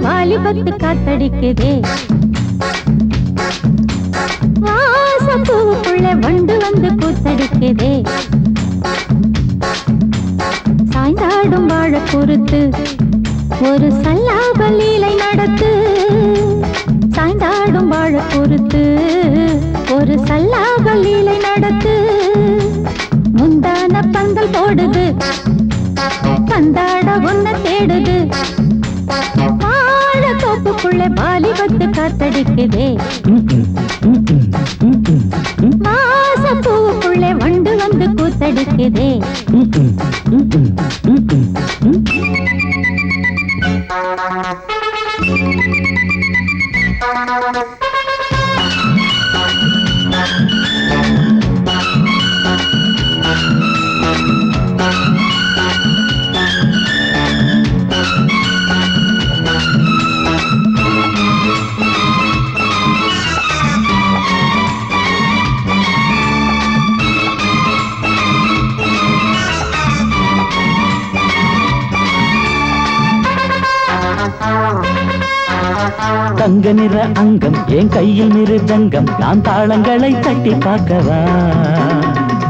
வாலிபத்து காத்தடிக்குதே, வாசப்பூவுக்குள்ள வண்டு வந்து கூத்தடிக்குதே. சாய்ந்தாடும் வாழ பொறுத்து ஒரு சல்லாப லீலை நடத்து. சாய்ந்தாடும் வாழ பொறுத்து ஒரு சல்லாப லீலை நடத்து. முந்தான பந்தல் போடுது, பந்தாட ஒன்ன தேடுது. தோப்புக்குள்ளே வாலிபத்து காத்தடிக்குதே, மாசப்பூவுக்குள்ளே வண்டு வந்து கூத்தடிக்குதே. தங்க நிற அங்கம் என் கையில் மிருதங்கம், நான் தாளங்களை தட்டி பார்க்கவா.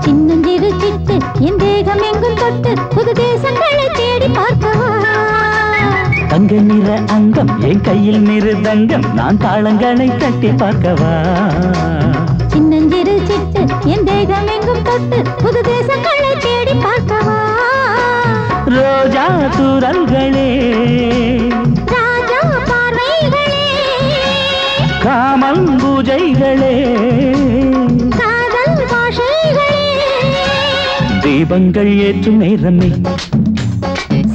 சின்னஞ்சிறு சிட்டு என் தேகம் எங்கும் தொட்டு புது தேசங்களை தேடி பார்க்கவா. தங்க நிற அங்கம் என் கையில் மிருதங்கம், நான் தாளங்களை தட்டி பார்க்கவா. சின்னஞ்சிறு சிட்டு என் தேகம் எங்கும் தொட்டு புது தேசங்களை தேடி பார்க்கவா. ரோஜா தூரல்களே, காமல் பூஜைகளே, காதல் பாஷைகளே, தீபங்கள் ஏற்றும் நேரமே,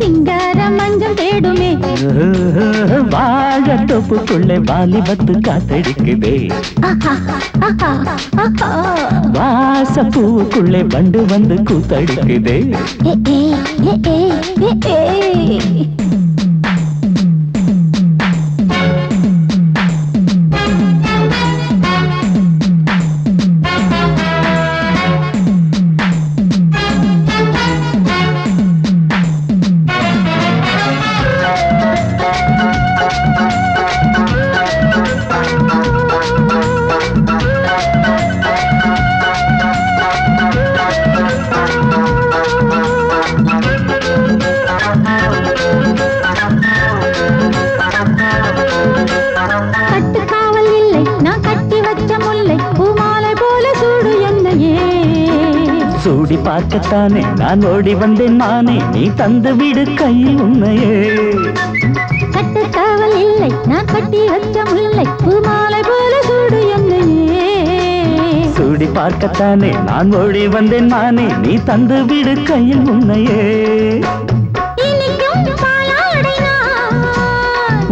சிங்கார மஞ்சள் தேடுமே. வாழ தோப்புக்குள்ளே வாலிபத்து காத்தடிக்குதே, வாசப்பூவுக்குள்ளே வண்டு வந்து கூத்தடிக்குதே. சூடி பார்க்கத்தானே நான் ஓடி வந்தேன் மானே, நீ தந்து விடு கையில் உன்னையே. கட்டுக்காவல் இல்லை நான் கட்டி வச்ச முல்லை, பூமாலை போல சூடு என்னையே. சூடி பார்க்கத்தானே நான் ஓடி வந்தேன் மானே, நீ தந்து விடு கையில் உன்னையே.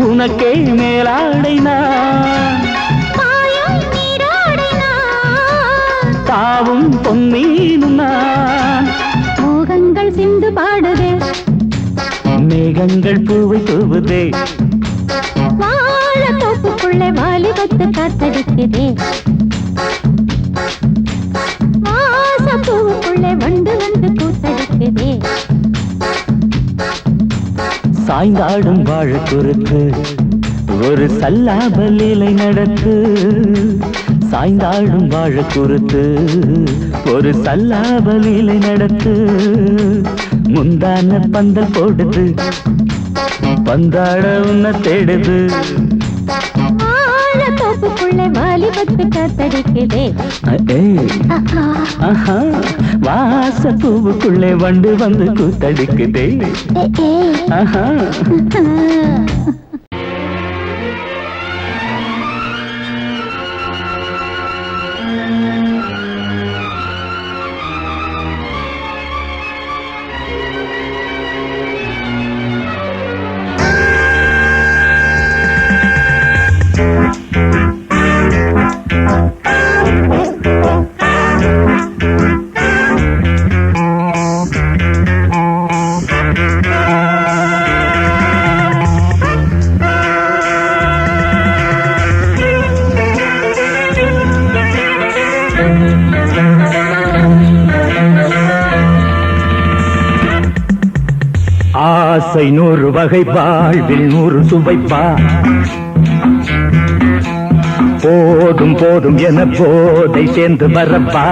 உனக்கே மேலாடைனா தாவும் பொன்னீனும் நான். மோகங்கள் சிந்து பாடுதே, மேகங்கள் பூவை தூவுதே. வாழ தோப்புக்குள்ளே வாலிபத்து காத்தடிக்குதே, வாசப்பூவுக்குள்ளே வண்டு வந்து கூத்தடிக்குதே. சாய்ந்தாடும் வாழ குறுக்கு ஒரு சல்லாப லீலை நடத்து. சாய்ந்தாடும் வாழ குறுத்து ஒரு சல்லாப லீலை நடத்து. முந்தான பந்தல் போடுது, பந்தாட உன்ன தேடுது. தோப்புக்குள்ளே வாலிபத்து காத்தடிக்குதே, வாசப்பூவுக்குள்ளே வண்டு வந்து கூத்தடிக்குதே. ஆஹா. ஆசை 100 வகை வாழ்வில் 100 சுவைப்பா போதும் போதும் என போதை சேர்ந்து வரப்பா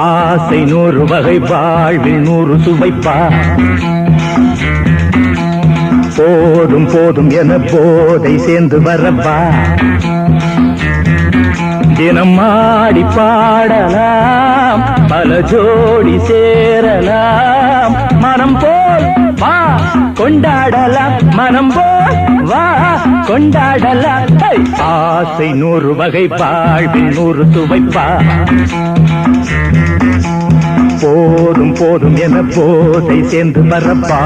ஆசை 100 வகை வாழ்வில் 100 சுவைப்பா போதும் போதும் என போதை சேர்ந்து வரப்பா தினம் ஆடி பாடலாம் பல ஜோடி சேரலாம் மனம் போல் வா கொண்டாடலாம் மனம் போல் வா கொண்டாடலாம் ஆசை 100 வகை வாழ்வில் 100 சுவைப்பா போதும் போதும் என போதை சேர்ந்து வரப்பா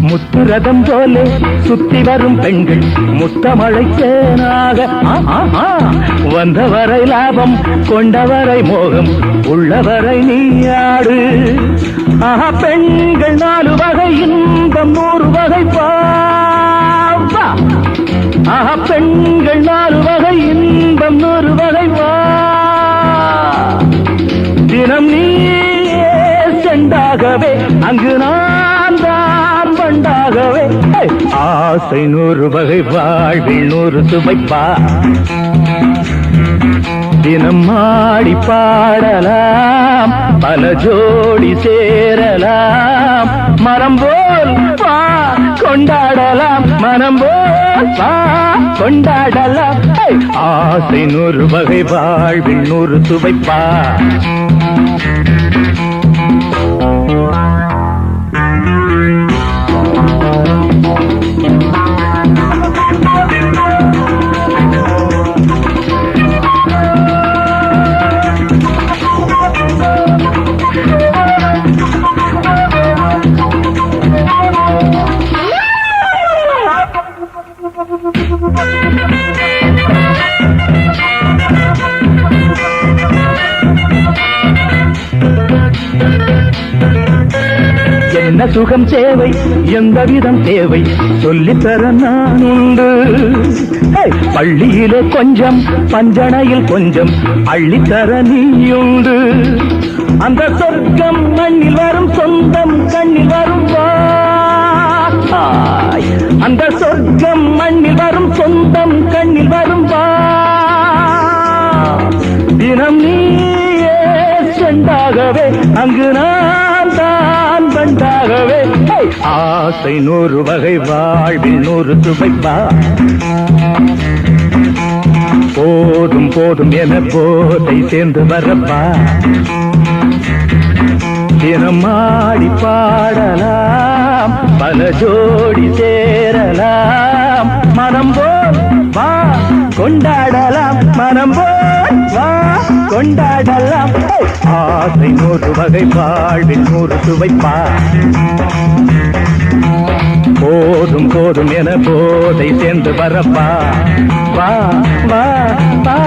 முத்துரதம் போலே சுத்தி வரும் பெண்கள் முத்தமழை தேனாக வந்தவரை லாபம் கொண்டவரை மோகம் உள்ளவரை நீயாடு பெண்கள் 4 வகை இன்பம் 100 வகை பாவா பெண்கள் 4 வகை இன்பம் 100 வகை வா தினம் நீ செண்டாகவே அங்கு நான் தான் வண்டாகவே ஆசை 100 வகை வாழ்வில் 100 சுவைப்பா தினம் ஆடி பாடலாம் பல ஜோடி சேரலாம் மரம் போல் வா கொண்டாடலாம் மனம் போல் வா கொண்டாடலாம் ஆசை 100 வகை வாழ்வில் 100 சுவைப்பா என்ன சுகம் தேவை எந்த விதம் தேவை சொல்லித்தர நான் உண்டு பள்ளியிலே கொஞ்சம் பஞ்சனையில் கொஞ்சம் அள்ளித்தர நீயுண்டு அந்த சொர்க்கம் மண்ணில் வரும் சொந்தம் கண்ணில் வரும் அந்த சொர்க்கம் மண்ணில் வரும் சொந்தம் கண்ணில் வரும் தினம் நீயே செண்டாகவே அங்கு நான் தான் பண்டாகவே ஆசை 100 வகை வாழ்வில் 100 சுவைப்பா போதும் போதும் என போதை சேர்ந்து வரப்பா தினம் ஆடி பாடலாம் பல ஜோடி சேரலாம் மனம் போல் வா கொண்டாடலாம் மனம் போல் வா கொண்டாடலாம் ஆசை 100 வகை வாழ்வில் 100 சுவைப்பா போதும் போதும் என போதை சேர்ந்து வரப்பா வா வா வா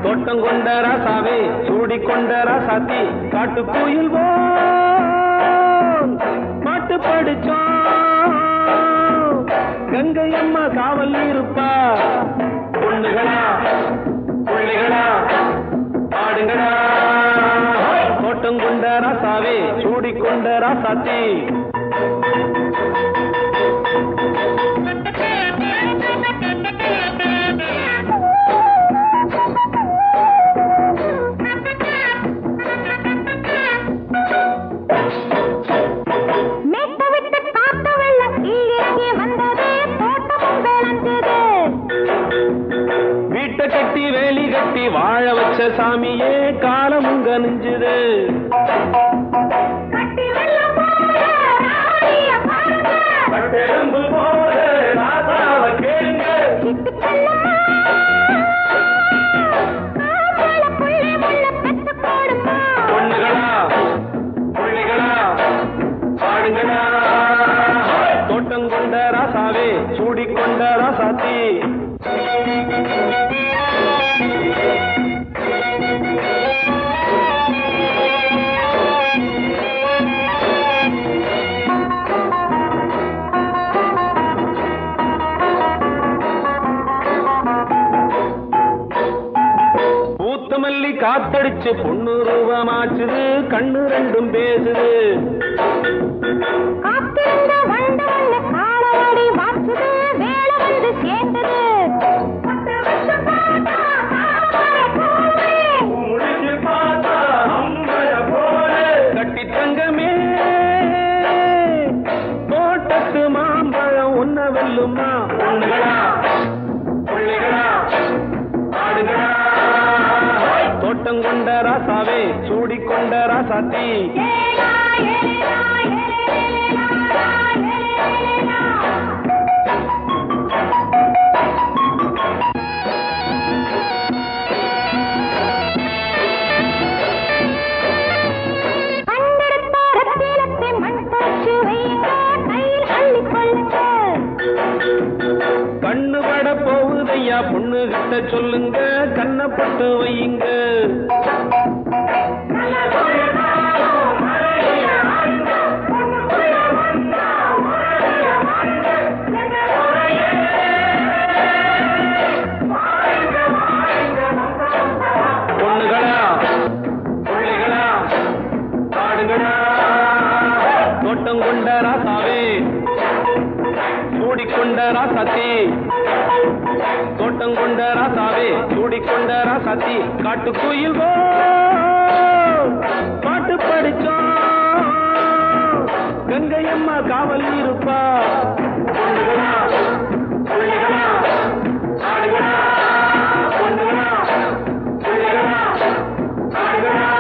தோட்டங்கொண்ட ராசாவே சூடிக்கொண்ட ராசாத்தி காட்டுக்குயில் பாட்டு படிச்சோம் கங்கை அம்மா காவல் இருப்பா பொண்ணுகளா பிள்ளை சூடிக்கொண்ட ராசாத்தி கட்டி வேலி கட்டி வாழ வச்ச சாமியே காலமும் கனிஞ்சுது தோட்டம் கொண்ட ராசாவே சூடிக்கொண்ட ராசாத்தி மல்லி காத்தடிச்சு பொண்ணு ரூபமாச்சுது கண்ணு ரெண்டும் பேசுது கட்டி தங்கமே தோட்டத்து மாம்பழம் ஒன்ன வெல்லுமா பொண்ணுகளா பிள்ளைகளா ஆடுகளா தோட்டம் கொண்ட ராசாவே சூடிக்கொண்ட ராசாத்தி கண்ணு பட போகுதையா பொண்ணு கிட்ட சொல்லுங்க கண்ணப்பட்டு வையுங்க பொண்ணுகளா பிள்ளைகளா ஆடுகளா தோட்டம் கொண்ட ராசாவே சூடிக்கொண்ட ராசாத்தி தோட்டம் கொண்ட ராசாவே சூடிக்கொண்ட ராசாத்தி காட்டுக்குயில் பாட்டு படிச்சோம் கங்கையம்மா காவல் இருப்பா பொண்ணுகளா பிள்ளைகளா ஆடுகளா பொண்ணுகளா பிள்ளைகளா ஆடுகளா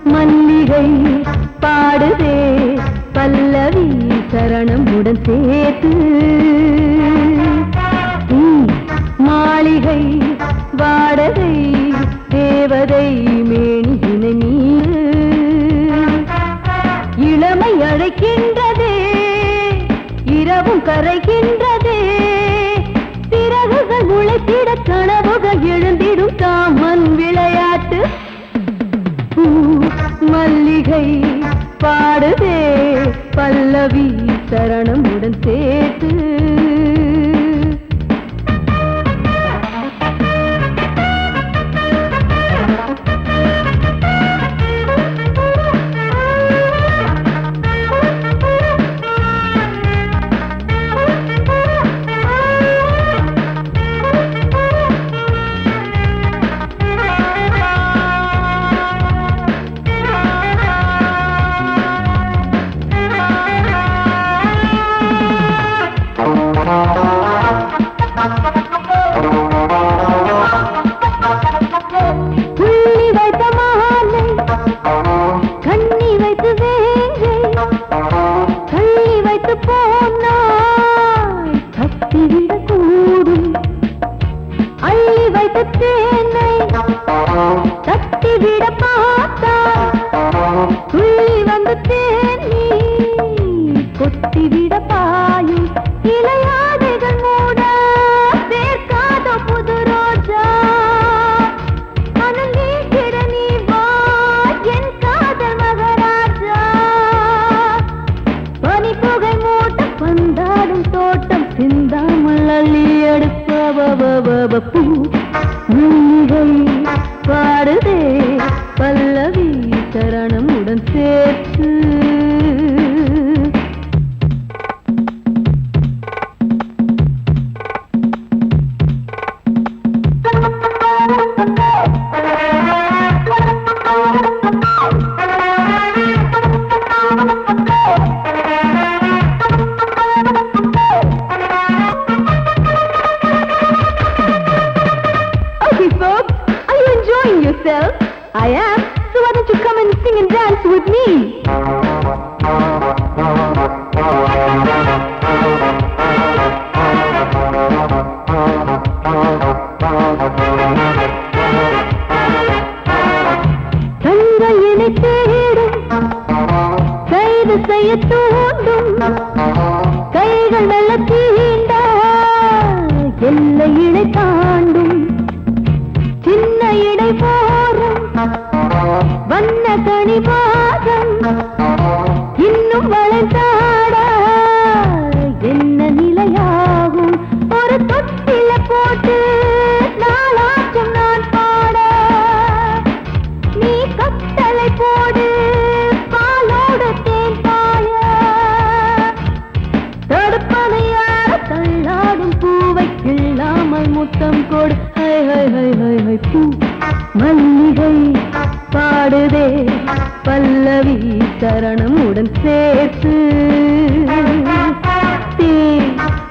மல்லிகை பாடுதே பல்லவி சரணமுடன் சேர்த்து மாளிகை வாடகை தேவதை மேனியினை மீது இளமை அழைக்கின்றதே இரவும் கரைகின்றதே சிறகுகள் முளைத்திட கனவுகள் எழுந்திடும் காமன் விளையாட்டு மல்லிகை பாடுதே பல்லவி சரணமுடன் சேர்த்து பல்லவி சரணமுடன் சேர்த்து I am, so why don't you come and sing and dance with me? தங்கையினை தேடும் கைது செய்ய தூண்டும் கைகள் நல்ல தீண்டா எல்லை இடை தாண்டும் சின்ன இடை போரும் வண்ண கணிவாதம் இன்னும் வளைந்தாட என்ன நிலையாகும் ஒரு தொட்டில போட்டு நாளாச்சும் நான் பாட நீ கட்டளை போடு பாலோடு தேன் பாய தடுப்பனையார தள்ளாடும் பூவை இல்லாமல் முத்தம் கொடு high high high high high பூ மல்லிகை பாடுதே பல்லவி சரணமுடன் சேர்த்து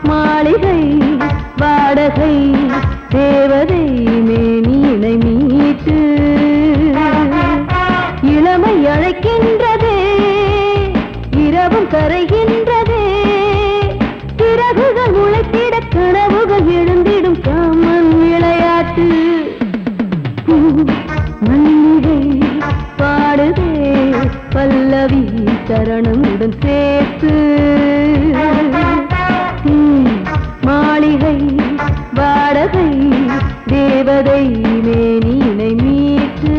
மாளிகை வாடகை தேவதை மேனியினை மீட்டு இளமை அழைக்கின்றதே இரவும் கரைகின்றதே சிறகுகள் முளைத்திட கனவுகள் எழுந்திடும் காமன் விளையாட்டு மல்லிகை பாடுதே பல்லவி சரணமுடன் சேர்த்து மாளிகை வாடகை தேவதை மேனியினை மீட்டு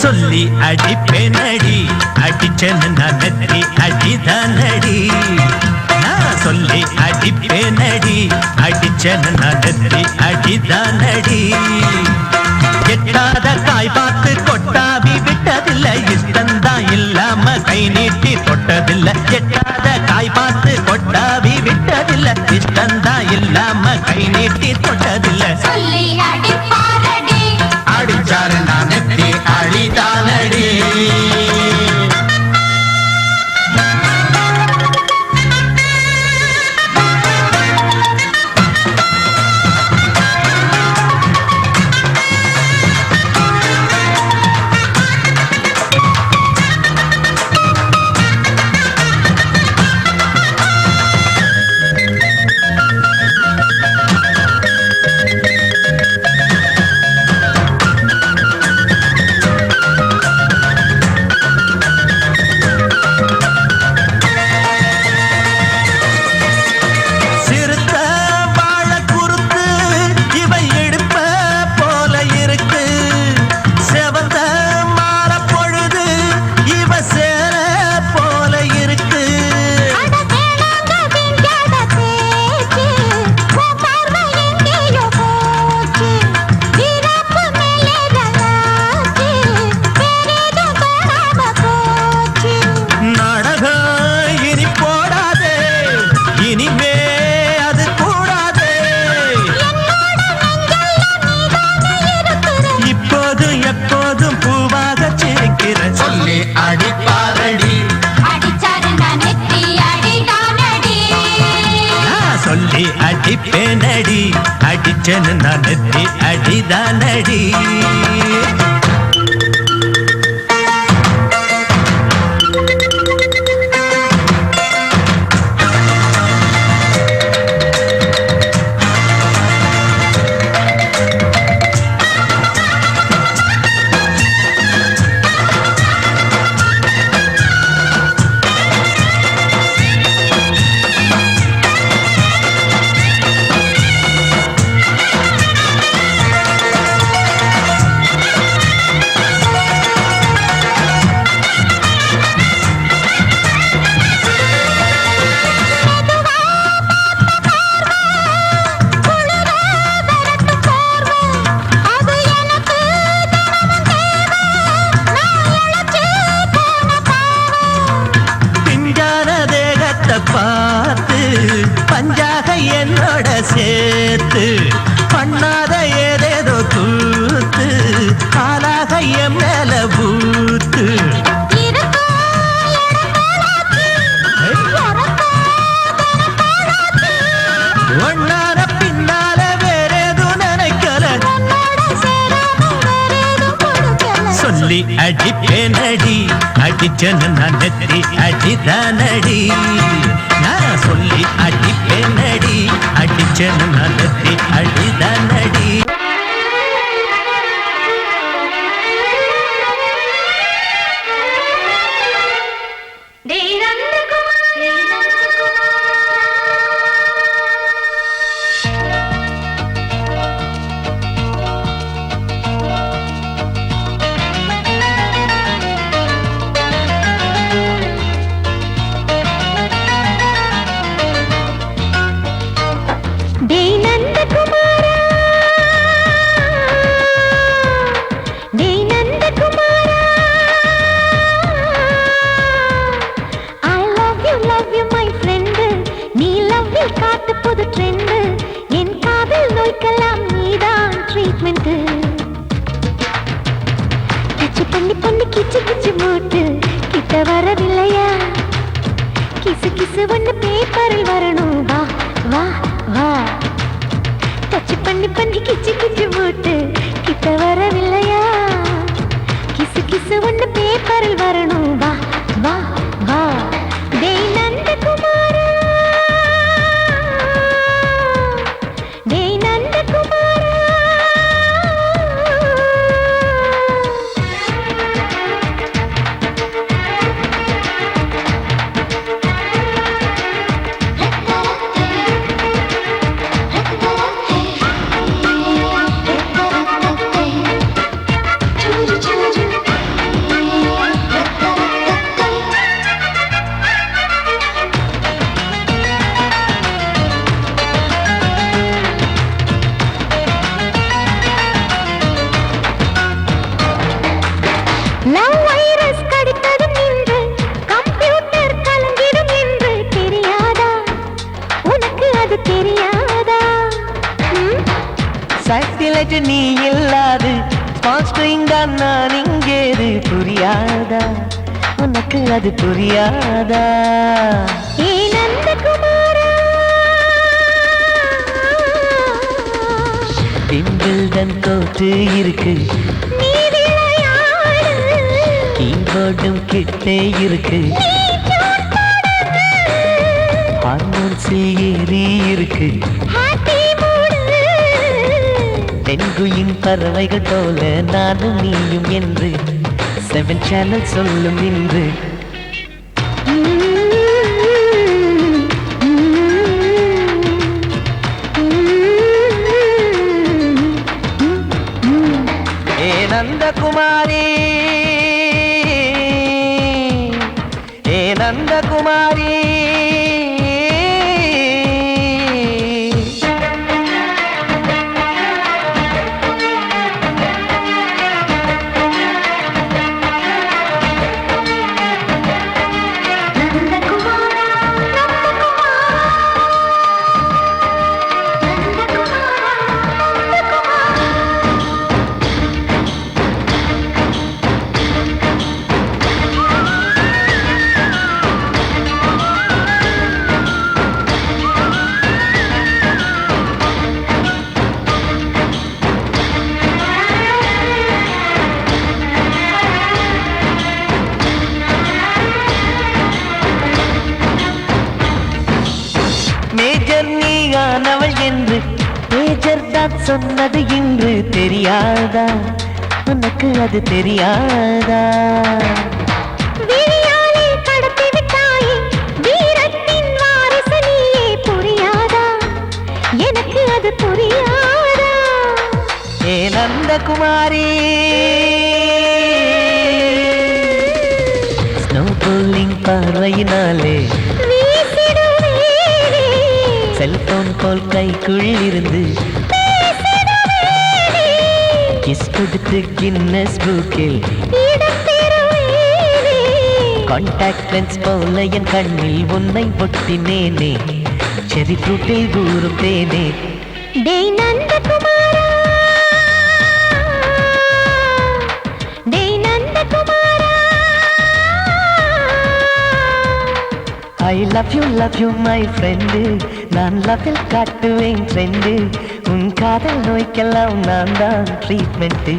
சொல்லி அடிப்பேனடி அடிச்சேன்னு நான் நெத்தி அடிதானடி நான் சொல்லி அடிப்பேனடி அடிச்சேன்னு நான் நெத்தி அடிதானடி எட்டாத காய் பார்த்து கொட்டாவி விட்டதில்லை இஷ்டந்தான் இல்லாம கை நீட்டி தொட்டதில்லை எட்டாத காய் பார்த்து கொட்டாவி விட்டதில்லை இஷ்டந்தான் இல்லாம கை நீட்டி தொட்டதில்லை சொல்லி அடிப்பாரடி அடிச்சாரு நான் நெத்தி அழிதானடி அடிப்பேனடி அடிச்சேன்னு நான் நெத்தி அடிதானடி காத்து ஆளாக என் மேல பூத்து ஒன்னார பின்னால வேற எதுவும் நினைக்கல சொல்லி அடிப்பேனடி அடிச்சனு நான் நெத்தி அடிதானடி நான் சொல்லி அடிப்பேனடி அடிச்சனு நான் நெத்தி அடிதானடி வரவில்லையா கிசு கிசு ஒண்ணு பேப்பரில் வரணும் வா வா வா டச் பண்ணி பண்ணி கிச்சு கிச்சு போட்டு கிட்ட வரவில்லையா கிசு கிசு ஒண்ணு பேப்பரில் வரணும் வா வா வா டேய் நந்தகுமாரா டேய் நந்தகுமாரா சாட்டிலைட் நீ இல்லாது ஸ்மால் ஸ்ட்ரிங் தான் நான் இங்கேது புரியாதா உனக்கு அது புரியாதா ஏ நந்தகுமாரா விம்பிள்டன் கோட்டு இருக்கு நீ விளையாடு கீபோர்டும் கிட்டே இருக்கு ஹார்மோன்ஸ் ஏறி இருக்கு தென்குயின் பறவைகள் போல நானும் நீயும் என்று 7 சேனல் சொல்லும் இன்று ஏ நந்தகுமாரி ஏ நந்தகுமாரி நீயானவள் என்று மேஜர் தான் சொன்னது இன்று தெரியாதா உனக்கு அது தெரியாதா விழியாலே கடத்தி விட்டாயே வீரத்தின் வாரிசு நீயே புரியாதா எனக்கு அது புரியாதா ஏ நந்தகுமாரி ஸ்னோ போலிங் பார்வையினாலே செல்போன் போல் கைக்குள் இருந்து கிஸ் கொடுத்து கின்னஸ் புக்கில் கான்டாக்ட் லென்ஸ் போல என் கண்ணில் உன்னை ஒட்டினேனே செரி ஃப்ரூட்டில் ஊறும் தேனே டேய் நந்தகுமாரா love you my friend. நான் லவ்வில் காட்டுவேன் ட்ரெண்டு. உன் காதல் நோய்க்கெல்லாம் நான் தான் ட்ரீட்மெண்ட்.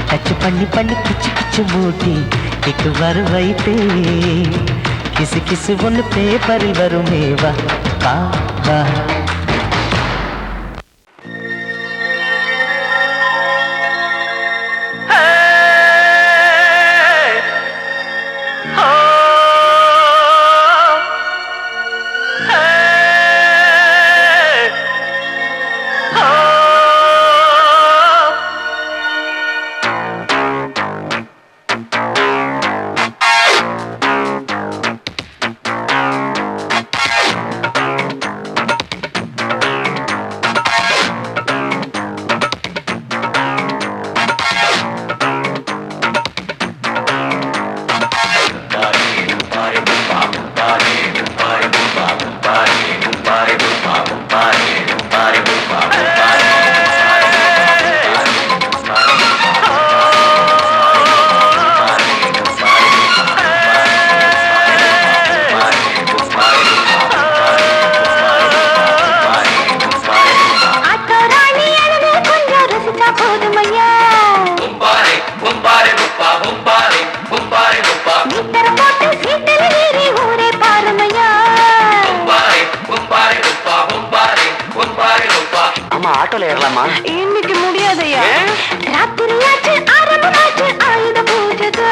டச் பண்ணி பண்ணி கிச்சு கிச்சு மூட்டி கிக்கு வரு வைத்தே. கிசு கிசு ஒன்று பேப்பரில் வருமே வா வா வா. ஆட்டோல ஏறலாமா? இன்னைக்கு முடியாதையா. ராத்திரியாச்சு ஆரம்பமாச்சு ஆயுத பூஜைதா.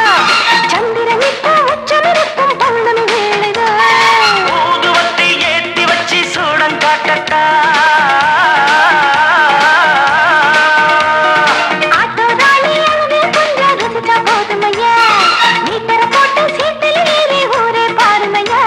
சந்திரன் இப்போ உச்சமிருக்கும் பௌர்ணமி வேளைதா. ஊதுவத்தி ஏத்தி வச்சு சூடம் காட்டட்டா. ஆட்டோதானி அழுது கொஞ்சம் ரசிச்சா போதுமையா. மீட்டர போட்டு சீட்டில் ஏறி ஊரே பாருமையா.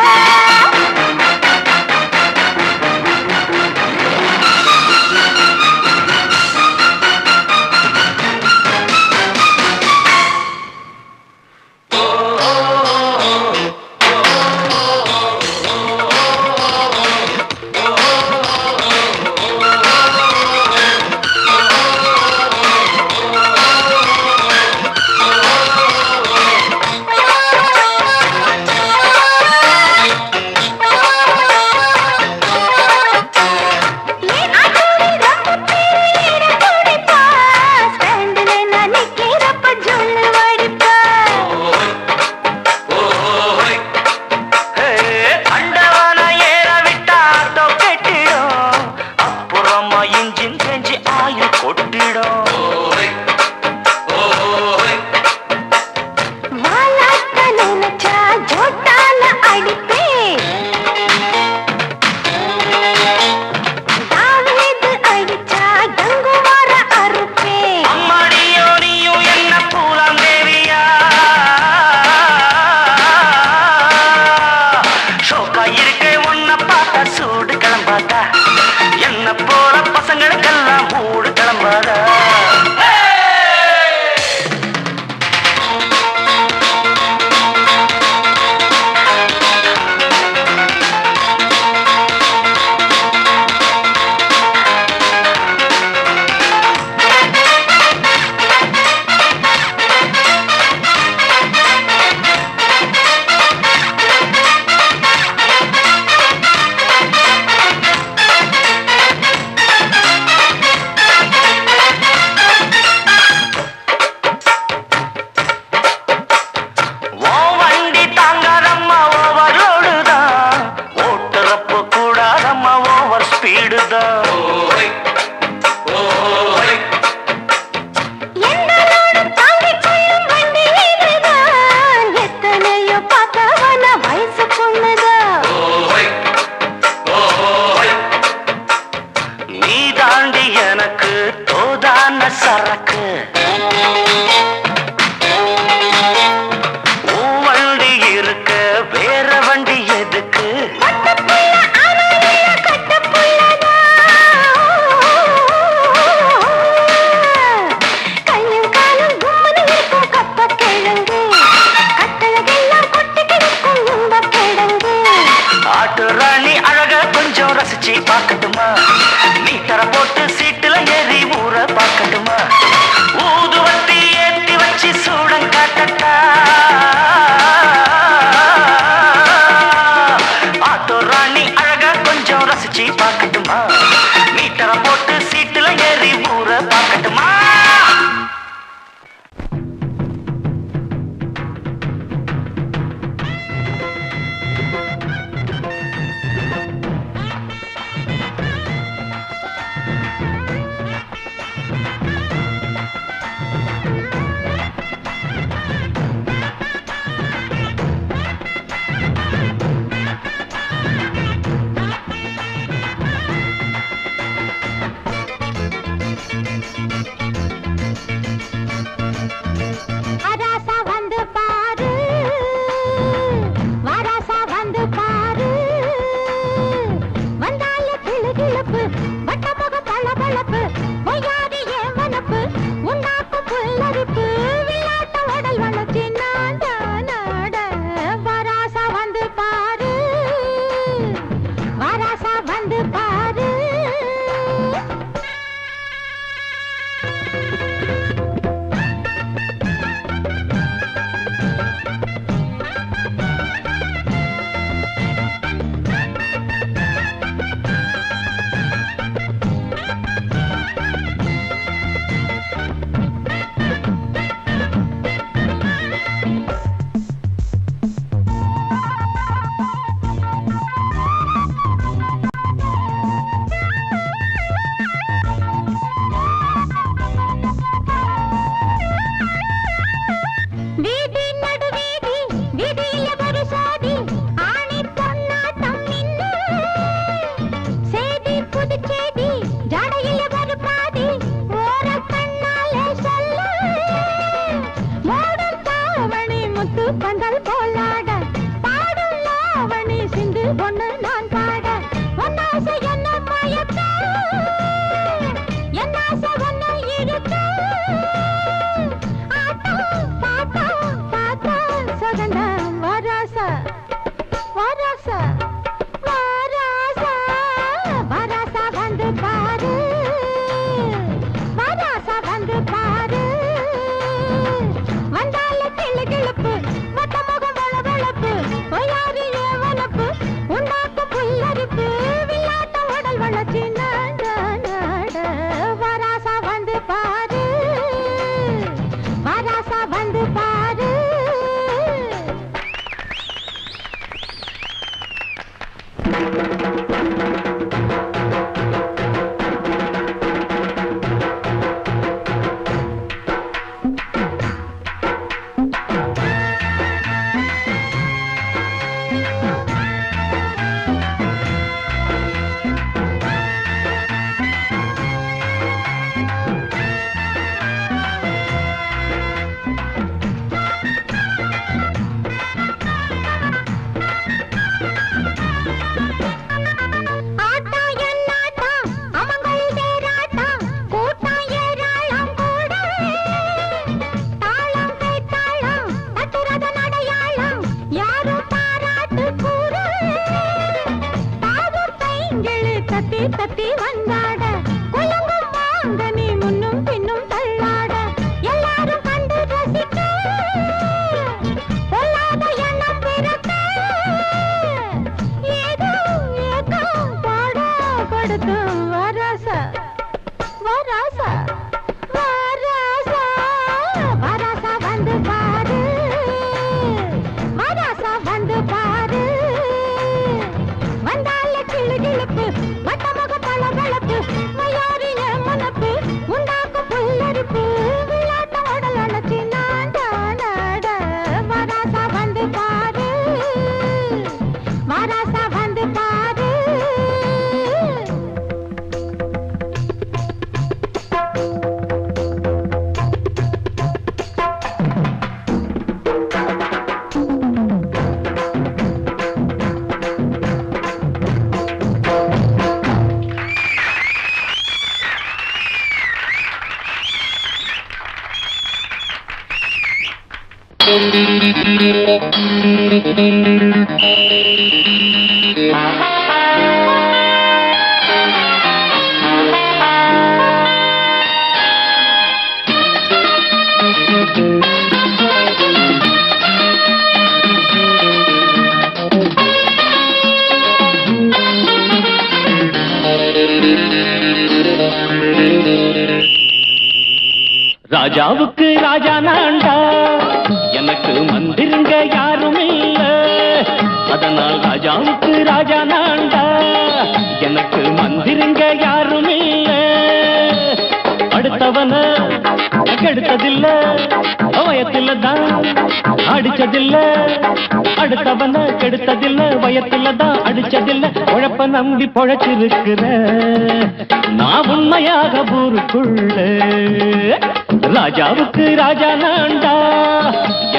சரக்கு வண்டி இருக்க வேற வண்டி எதுக்கு? ஆட்டு ராணி அழக கொஞ்சம் ரசிச்சு பார்க்கட்டுமா? நீ தர போட்டு சீட்டுல ஏறி ஊற பார்க்கட்டுமா? ஊதுவத்தி ஏத்தி புல்லரிப்பு விளையாட்ட உடல் வளர்ச்சி நாட நாட வராசா வந்து பாரு வராசா வந்து பாரு வீதி நடுவீதி வீதியில ஒரு சாதி ஆணி பொன்னாட்டம் நின்னு சேதி புதுச்சேதி ஜடையில ஒரு பாதி ஓர கண்ணாலே சொல்ல மூடும் தாவணி முத்து பந்தல் போலாட பாடும் லாவணி சிந்து பொண்ணு நான் பாட ஒன்னாசை என்ன மயக்க என்னாசை ஒன்னு இருக்க வராசா வராசா வராசா வராசா வந்து பாரு வராசா வந்து பாரு வந்தால கிளு கிளப்பு வட்ட முகம் வளவளப்பு ஒயாரி ஏவனப்பு உண்டாக்கு புல்லரிப்பு விளையாட்ட உடல் வளர்ச்சி நாட நாட வராசா வந்து பாரு வராசா வந்து பாரு தத்தி வந்தாட குலுங்கும் வாங்க நீ முன்னும் பின்னும் தள்ளாட எல்லாரும் கண்டு ரசிக்க பொல்லாத எண்ணம் பிறக்க ஏதோ ஏதோ பாட கொடுத்து வராசா வராசா வராசா வராசா வந்து பாரு வராசா வந்து பாரு வந்தால கிளு கிளுப்பு வட்டமுக பளபளப்பு மயாரில மனப்பு உண்டாக்கு புல்லரிப்பு விளையாட்ட உடல் அணைச்சி நாட நாட வராசா வந்து பாரு வராசா வந்து பாரு ராஜாவுக்கு ராஜா நான்டா, எனக்கு மந்திருங்க யாரும் இல்ல. அதனால் ராஜாவுக்கு ராஜா நான்டா, எனக்கு மந்திருங்க யாரும் இல்ல. அடுத்தவன கெடுத்ததில்ல, வயத்தில தான் அடிச்சதில்ல. அடுத்தவன கெடுத்ததில்ல, வயத்தில தான் அடிச்சதில்ல. உழப்ப நம்பி பொழைச்சிருக்கிற நான் உண்மையாக ஊருக்குள்ள. ராஜாவுக்கு ராஜா நான்டா,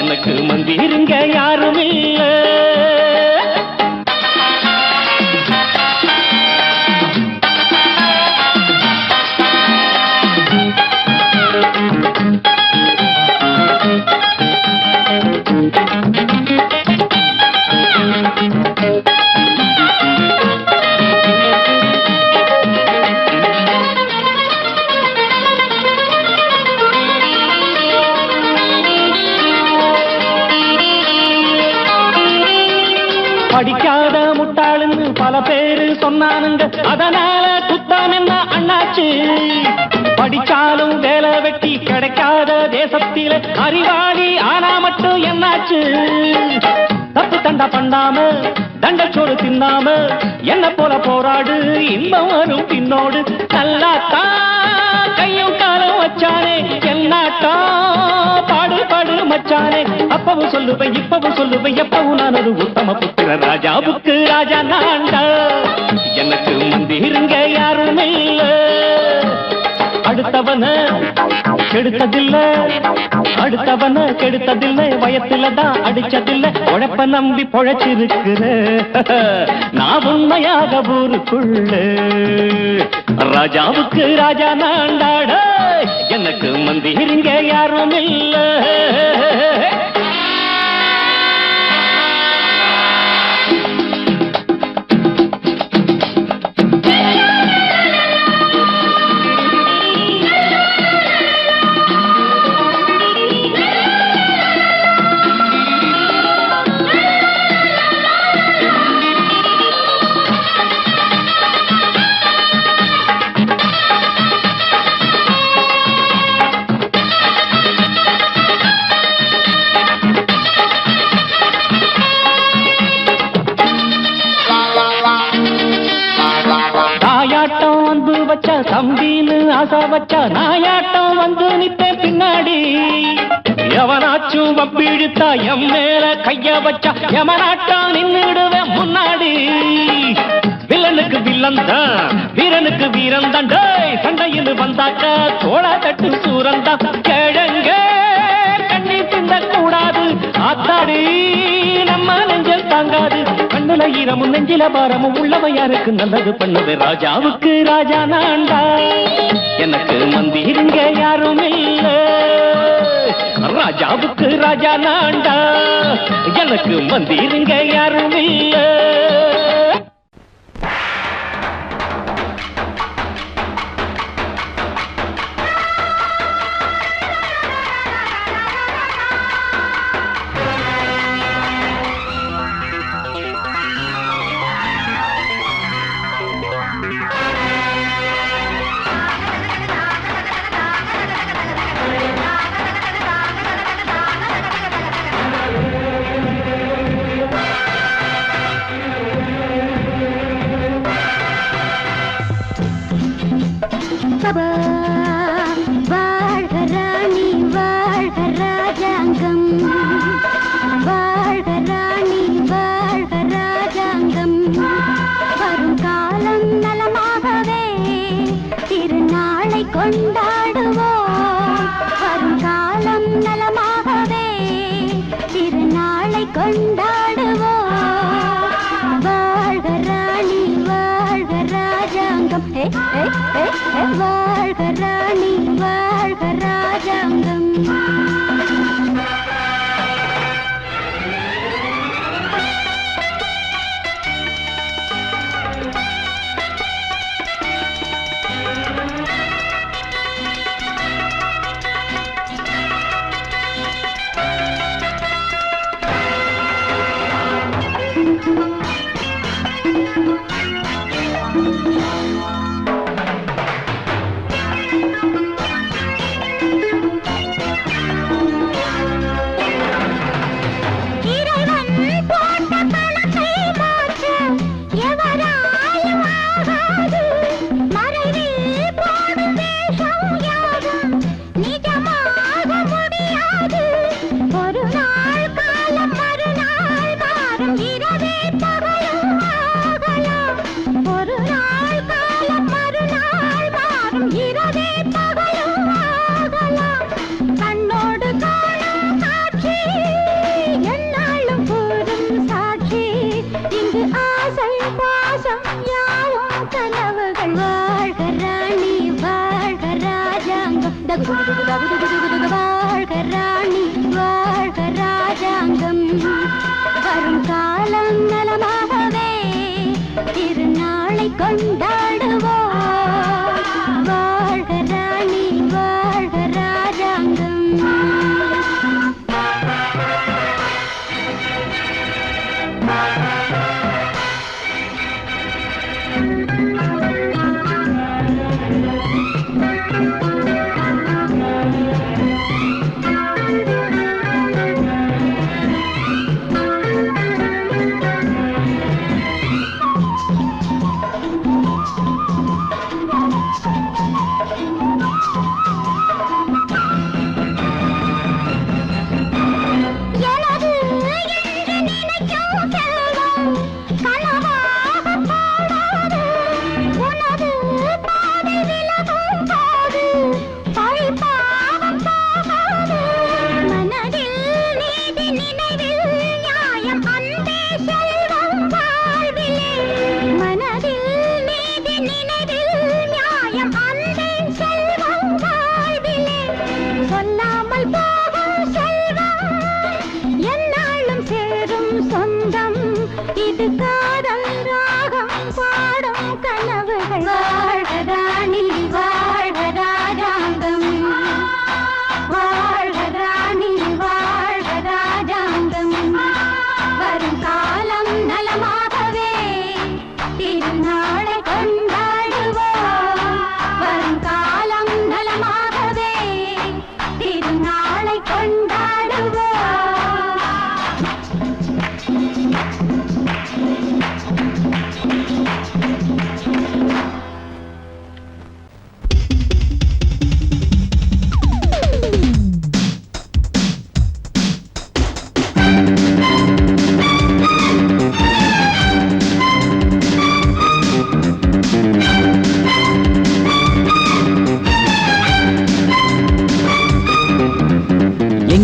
எனக்கு மந்திருங்க யாரும் இல்ல. படிக்காத முட்டாளுன்னு பல பேரு சொன்னானுங்க, அதனால குத்தம் என்ன அண்ணாச்சு? படிச்சாலும் வேலை வெட்டி கிடைக்காத தேசத்தில அறிவாளி ஆனா மட்டும் என்னாச்சு? தப்பு தண்டா பண்ணாம தண்டச்சோறு தின்னாம என்ன போல போராடு, இன்பம் வரும் பின்னோடு. நல்லாத்தான் கையும் காலம் வச்சானே, என்னாட்டா பாடு பாடு மச்சானே. அப்பவும் சொல்லுவேன் இப்பவும் சொல்லுவேன், எப்பவும் நான் ஒரு உத்தம புத்திர. ராஜாவுக்கு ராஜா நான்டா, எனக்கு மந்திருங்க யாரும் இல்ல. அடுத்தவன கெடுத்ததில்ல, அடுத்தவன கெடுத்ததில்லை, வயத்துலதான் அடிச்சதில்லை. உழைப்ப நம்பி பொழைச்சிருக்கிற நான் உண்மையாக ஊருக்குள்ள. ராஜாவுக்கு ராஜா நான்டாட, எனக்கு மந்திரிங்க யாரும் இல்ல. தம்பின்னு ஆசா வச்சா நாயாட்டம் வந்து நித்தேன் பின்னாடி. எவனாச்சும் வப்பிழுத்தா எம் மேல கைய வச்சா எவனாட்டம் நின்னுடுவேன் முன்னாடி. வில்லனுக்கு வில்லன் தான், வீரனுக்கு வீரன் தான். சண்டையில் வந்தாக்கா தோளா தட்டு சூரன் தான். கிழங்க கண்ணி திந்த கூடாது, ஆத்தாடி நம்ம நெஞ்சல் தாங்காது. கண்ணுல ஈரமும் நெஞ்சில பாரமும் உள்ளவன் யாருக்கு நல்லது பண்ணது. ராஜாவுக்கு ராஜா நான்டா, எனக்கு மந்திருங்க யாரும் இல்ல. ராஜாவுக்கு ராஜா நான்டா, எனக்கு மந்திருங்க யாரும் இல்ல. வாழ்க ராணி வாழ்க ராஜாங்கம், வாழ்க ராணி வாழ்க ராஜாங்கம். வரும் காலம் நலமாகவே திருநாளை கொண்டாடுவோம். வரும் காலம் நலமாகவே திருநாளை கொண்டாடுவோம். வாழ்க ராணி வாழ்க ராஜாங்கம், வாழ்க ராணி வாழ்க ராஜாங்கம். வாழ்க ராணி வாழ்க ராஜாங்கம். வரும் காலம் நலமாகவே திருநாளை கொண்டாடுவோம். வாழ்க ராணி வாழ்க ராஜாங்கம்.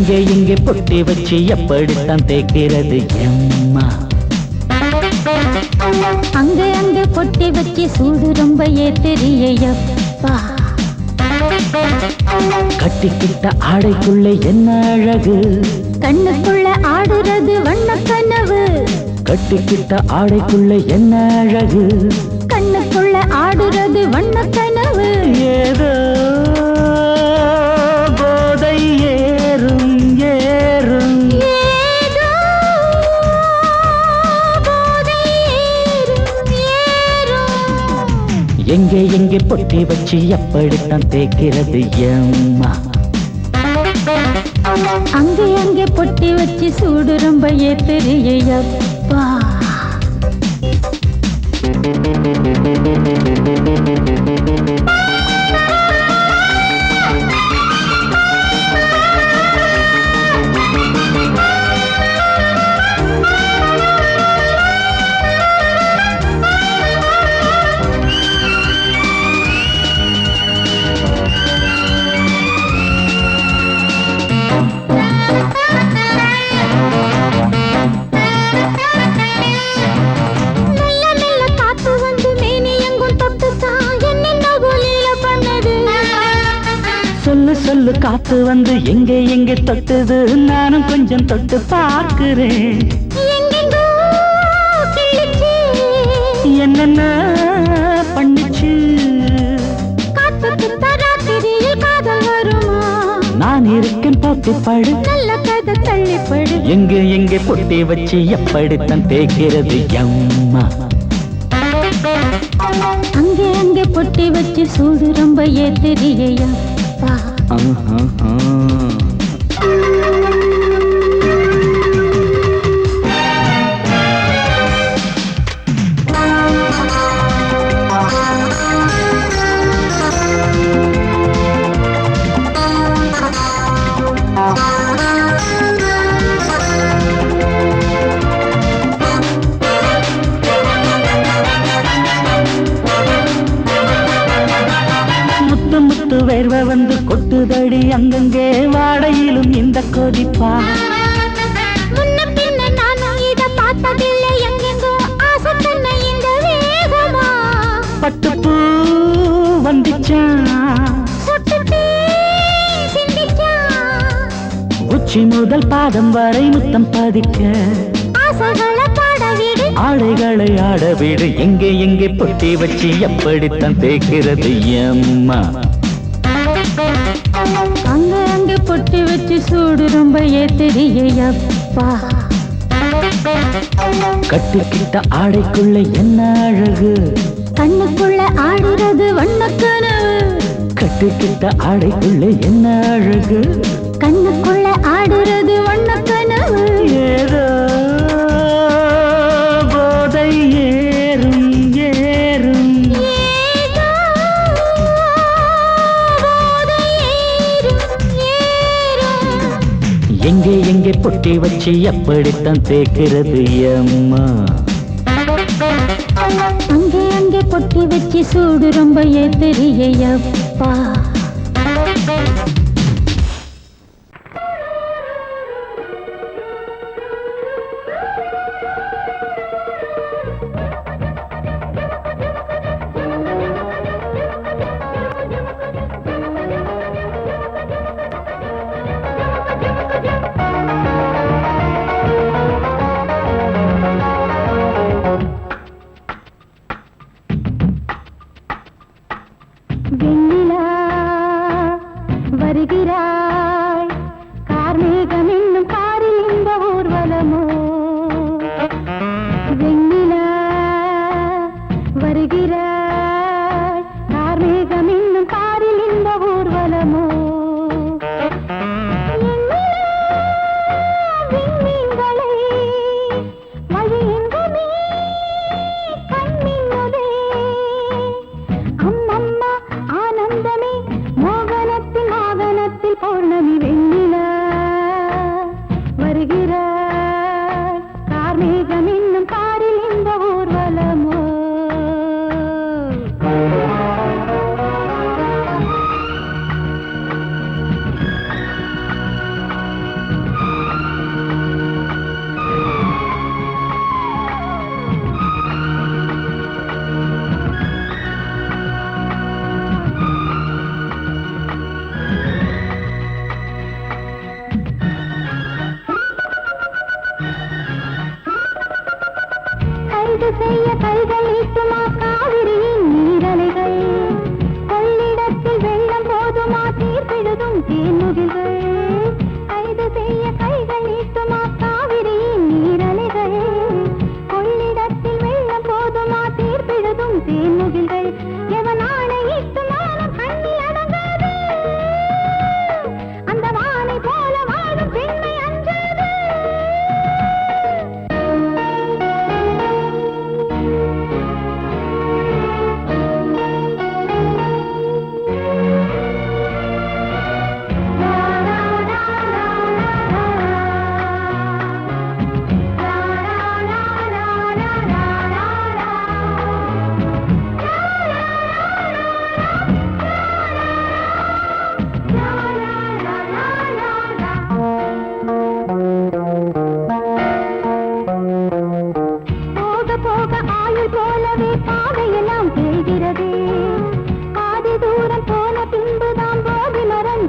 எங்கே எங்கே பொட்டி வச்சு எப்படித்தான் தேய்க்கிறது எம்மா? அங்க அங்க பொட்டி வச்சு சூடு ரொம்ப ஏத்தெரியப்பா. கட்டிக்கிட்ட ஆடைக்குள்ள என்ன அழகு, கண்ணுக்குள்ள ஆடுறது வண்ண கனவு. கட்டிக்கிட்ட ஆடைக்குள்ள என்ன அழகு, கண்ணுக்குள்ள ஆடுறது வண்ண கனவு. ஏதோ போதை ஏறும் ஏறும். ஏதோ போதை ஏறும் ஏறும். எங்கே எங்கே பொட்டி வச்சு எப்படித்தான் தேய்க்கிறது எம்மா? அங்கே அங்கே பொட்டி வச்சு சூடு ரொம்ப ஏத்தெரியப்பா. சொல்லு சொல்லு காத்து வந்து எங்கே எங்கே தொட்டுது, நானும் கொஞ்சம் தொட்டு பார்க்கிறேன். என்னென்ன பண்ணிச்சு, நான் இருக்கேன் பார்த்து படு, நல்ல கதை தள்ளிப்படு. எங்கே எங்கே பொட்டி வச்சு எப்படித்தான் தேய்க்கிறது எம்மா? அங்கே அங்கே பொட்டி வச்சு சூடு ரொம்ப ஏத்தெரியப்பா. முத்து முத்து வேர்வை வந்து கொட்டுதடி அங்கங்கே, வாடையிலும் இந்த கொதிப்பா. முன்ன பின்ன நானும் இத பார்த்ததில்லை, எங்கெங்கோ ஆசை தன்னை இந்த வேகமா. பட்டுப்பூ வந்துச்சா, சொட்டுத்தே சிந்திச்சா. உச்சி முதல் பாதம் வரை முத்தம் பதிக்க, ஆசைகளை பாட விடு, ஆடைகளை ஆட விடு. எங்கே எங்கே பொட்டி வச்சு எப்படித்தான் தேய்க்கிறது எம்மா? அங்க அங்க பொட்டி வச்சு சூடு ரொம்ப ஏத்தெரியப்பா. கட்டிக்கிட்ட ஆடைக்குள்ள என்ன அழகு, கண்ணுக்குள்ள ஆடுறது வண்ண கனவு. கட்டிக்கிட்ட ஆடைக்குள்ள என்ன அழகு, கண்ணுக்குள்ள ஆடுறது வண்ண கனவு. ஏதோ போதை ஏறும் ஏறும். ஏதோ போதை ஏறும் ஏறும். எங்கே எங்கே பொட்டி வச்சு எப்படித்தான் தேய்க்கிறது எம்மா? அங்கே அங்கே பொட்டி வச்சு சூடு ரொம்ப ஏத்தெரியப்பா. வெண்ணிலா வருகிறாய், கார்மேகம் என்னும் காரில் இந்த ஊர்வலமோ. வெண்ணிலா வருகிறாய், கார்மேகம் என்னும் காரில் இந்த ஊர்வலமோ. விண்மீன்களை வழியெங்குமே கண்மின்னலே. அம்மம்மா ஆனந்தமே மோகனத்தில் ஆவனத்தில் போல்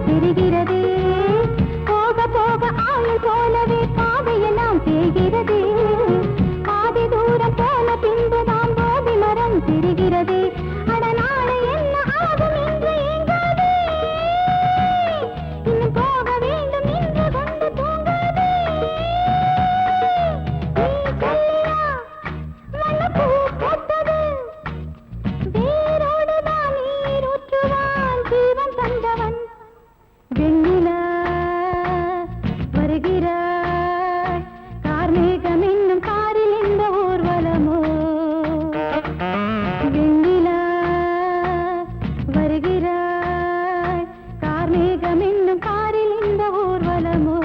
தெரிகிறது. போக போக ஆயுள் போலவே பாதையெல்லாம் தேய்கிறது. பாதி தூரம் போன பின்புதான் போதி மரம் தெரிகிறது. அட நாளை என்ன ஆகும் என்று ஏங்காதே. இன்னும் போக வேண்டும் என்று கொண்டு தூங்காதே. நீ சொல்லியா மனப்பூ பூத்தது. வேரோடுதான் நீர் ஊற்றுவான் ஜீவன் தந்தவன். வெண்ணிலா வருகிறாய். கார்மேகம் என்னும் காரில் இந்த ஊர்வலமோ. வெண்ணிலா வருகிறாய். கார்மேகம் என்னும் காரில் இந்த ஊர்வலமோ.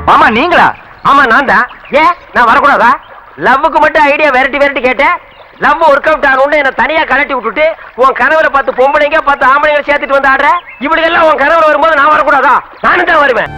மாமா நீங்களா? ஆமா நான் தான். ஏன் நான் வரக்கூடாதா? லவ்வுக்கு மட்டும் ஐடியா வெரைட்டி வெரைட்டி கேட்டேன். லவ் ஒர்க் அவுட் ஆகணும்னு என்ன தனியா கலட்டி விட்டுட்டு உன் கனவுல 10 பொம்பளைங்க 10 ஆம்பளைங்க சேர்த்துட்டு வந்து ஆடுற. இப்படி எல்லாம் உன் கனவுல வரும்போது நான் வரக்கூடாதா? நானும் தான் வருவேன்.